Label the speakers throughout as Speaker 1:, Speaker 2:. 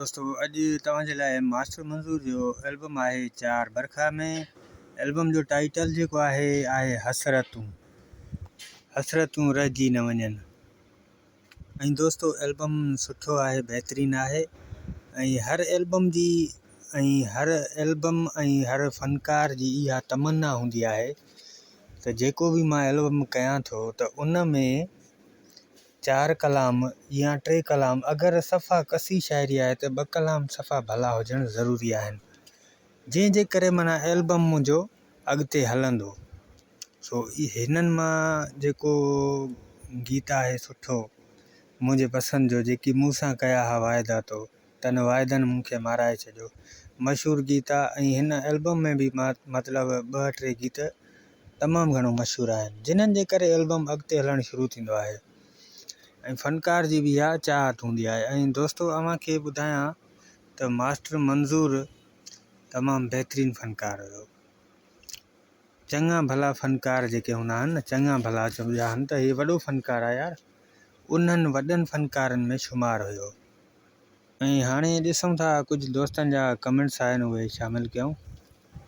Speaker 1: दोस्तों अज तव्हांजे लाइ मास्टर मंज़ूर जो एल्बम आहे चार बरखा में। एल्बम जो टाइटल जेको आहे हसरतूं रहिजी न वञनि। ऐं दोस्तों एल्बम सुठो आहे, बहितरीन आहे। ऐं हर एल्बम ऐं हर फनकार जी इहा तमन्ना हूंदी आहे त जेको बि मां एल्बम कयां थो त उन में 4 कलाम या 3 कलाम अगरि सफ़ा कसी शाइरी आहे त 2 कलाम सफ़ा भला हुजणु ज़रूरी आहिनि, जंहिंजे करे माना एल्बम मुंहिंजो अॻिते हलंदो। सो हिननि मां जेको गीत आहे सुठो मुंहिंजे पसंदि जो, जेकी मूं सां कया हुआ वाइदा तो तन वाइदनि मूंखे माराए छॾियो, मशहूरु गीत आहे। ऐं हिन एल्बम में बि मतिलबु 2-3 गीत तमामु घणो मशहूरु आहिनि, जिन्हनि जे करे एल्बम अॻिते हलणु शुरू थींदो आहे ऐं फनकार जी बि इहा चाहत हूंदी आहे। ऐं दोस्तों अव्हांखे ॿुधायां त मास्टर मंज़ूर तमामु बहितरीनु फनकार हुयो। चङा भला फनकार जेके हूंदा आहिनि न, चङा भला चइबा आहिनि त हीउ वॾो फनकार आहे यार, उन्हनि वॾनि फनकारनि में शुमारु हुयो। ऐं हाणे ॾिसूं था कुझु दोस्तनि जा कमेंट्स आहिनि, उहे शामिलु कयूं।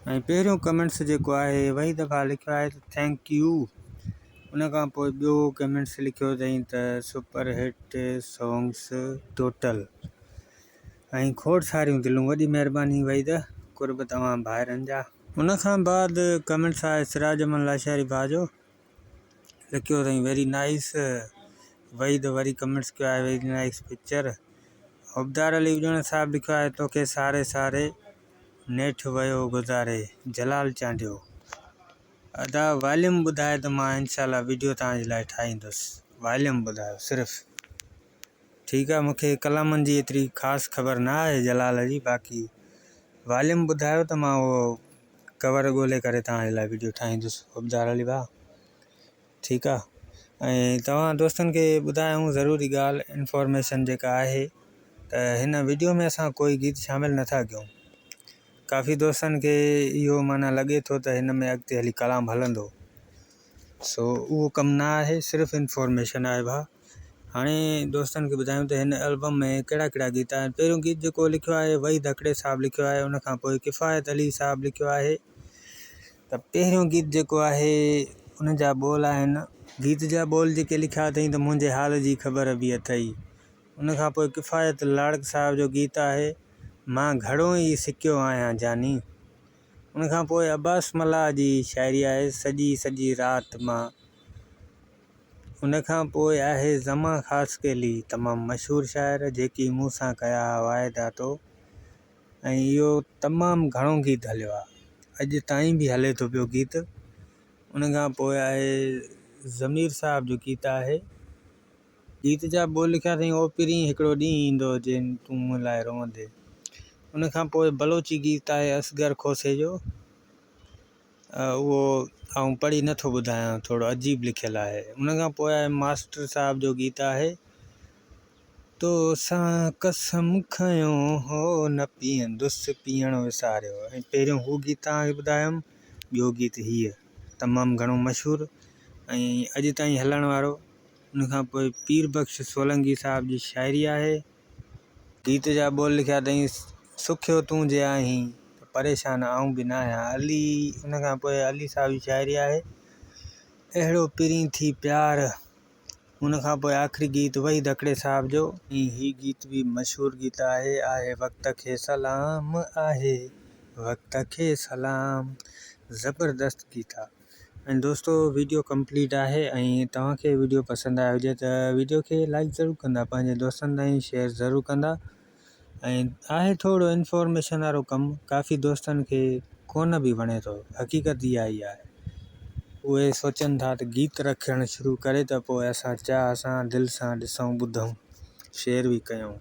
Speaker 1: ऐं पहिरियों कमेंट्स जेको आहे वही दफ़ा लिखियो आहे त थैंक यू। उन खां पोइ ॿियो कमेंट्स लिखियो अथई त सुपर हिट सॉन्ग्स टोटल ऐं खोड़ सारियूं दिलूं, वॾी महिरबानी वहीद, कुर्ब तव्हां भाइरनि जा। उन खां बाद कमेंट्स आहे सिराज अमन लाशारी भाउ जो, लिखियो अथई वेरी नाइस वहीद। वरी कमेंट्स कयो आहे वेरी नाइस पिक्चर। उबदार अली उजण साहिबु लिखियो आहे तोखे सारे सारे नेठि वियो गुज़ारे, जलाल चांडियो। अदा वॉल्यूम ॿुधाए त मां इंशाल्लाह वीडियो तव्हांजे लाइ ठाहींदुसि। वॉल्यूम ॿुधायो सिर्फ़ु, ठीकु आहे। मूंखे कलामनि जी एतिरी ख़ासि ख़बर न आहे जलाल जी, बाक़ी वॉल्यूम ॿुधायो त मां उहो कवर ॻोल्हे करे तव्हांजे लाइ वीडियो ठाहींदुसि उबदार अली भाउ, ठीकु आहे। ऐं तव्हां दोस्तनि खे ॿुधायूं ज़रूरी ॻाल्हि इंफॉर्मेशन जेका आहे त हिन वीडियो में असां कोई गीत शामिलु नथा कयूं। काफ़ी दोस्तनि खे इहो माना लॻे थो त हिन में अॻिते हली कलाम हलंदो, सो उहो कमु न आहे, सिर्फ़ु इंफॉर्मेशन आहे भाउ। हाणे दोस्तनि खे ॿुधायूं त हिन एल्बम में कहिड़ा कहिड़ा गीत आहिनि। पहिरियों गीत जेको लिखियो आहे वही धकड़े साहिबु लिखियो आहे, उन खां पोइ किफ़ायत अली साहिबु लिखियो आहे। त पहिरियों गीत जेको आहे उन जा ॿोल आहिनि, गीत जा ॿोल जेके लिखिया अथई त मुंहिंजे हाल जी ख़बर बि अथई। उन खां पोइ किफ़ायत लाड़क साहिब जो गीत आहे मां घणो ई सिकियो आहियां जानी। उन खां पोइ अब्बास मल्लाह जी शाइरी आहे सॼी सॼी राति मां। उन खां पोइ आहे ज़मा ख़ासि केली, तमामु मशहूरु शाइर जेकी मूं सां कया वाइदा तो, ऐं इहो तमामु घणो गीत हलियो आहे, अॼु ताईं बि हले थो पियो गीत। उन खां पोइ आहे ज़मीर साहिब जो गीत आहे, गीत जा ॿोल लिखिया अथई ओ पिरी हिकिड़ो ॾींहुं ईंदो जिन तूं मूं लाइ रोअंदे। उन खां पोइ बलोची गीत आहे असगर खोसे जो, उहो आउं पढ़ी नथो ॿुधायां, थोरो अजीब लिखियलु आहे। उन खां पोइ आहे मास्टर साहिब जो गीत आहे तो सां कसम खयों हो न पीअंदुसि पीअण विसारियो। ऐं पहिरियों हू गीत तव्हांखे ॿुधायुमि, ॿियो गीत हीअ तमामु घणो मशहूरु ऐं अॼु ताईं हलण वारो। उन खां पोइ पीर बख़्श सोलंकी साहिब जी शाइरी आहे, गीत जा ॿोल लिखिया अथई सुखियो तूं जे आहीं परेशान आऊं बि न आहियां अली। उन खां पोइ अली साहिब जी शाइरी आहे अहिड़ो पिरीं थी प्यार। उन खां पोइ आख़िरी गीत वही धकड़े साहिब जो, ऐं हीअ गीत बि मशहूरु गीत आहे वक़्त खे सलाम, आहे वक़्त खे सलाम, ज़बरदस्त गीत आहे। ऐं दोस्तों वीडियो कंप्लीट आहे, ऐं तव्हांखे वीडियो पसंदि आयो हुजे त वीडियो खे लाइक ज़रूरु कंदा, पंहिंजे दोस्तनि ताईं शेयर ज़रूरु कंदा। ऐं आहे थोरो इंफॉर्मेशन वारो कमु, काफ़ी दोस्तनि खे कोन बि वणे थो, हक़ीक़त इहा ई आहे। उहे सोचनि था त गीत रखणु शुरू करे त पोइ असां चाह सां दिलि सां ॾिसूं ॿुधूं शेयर बि कयूं।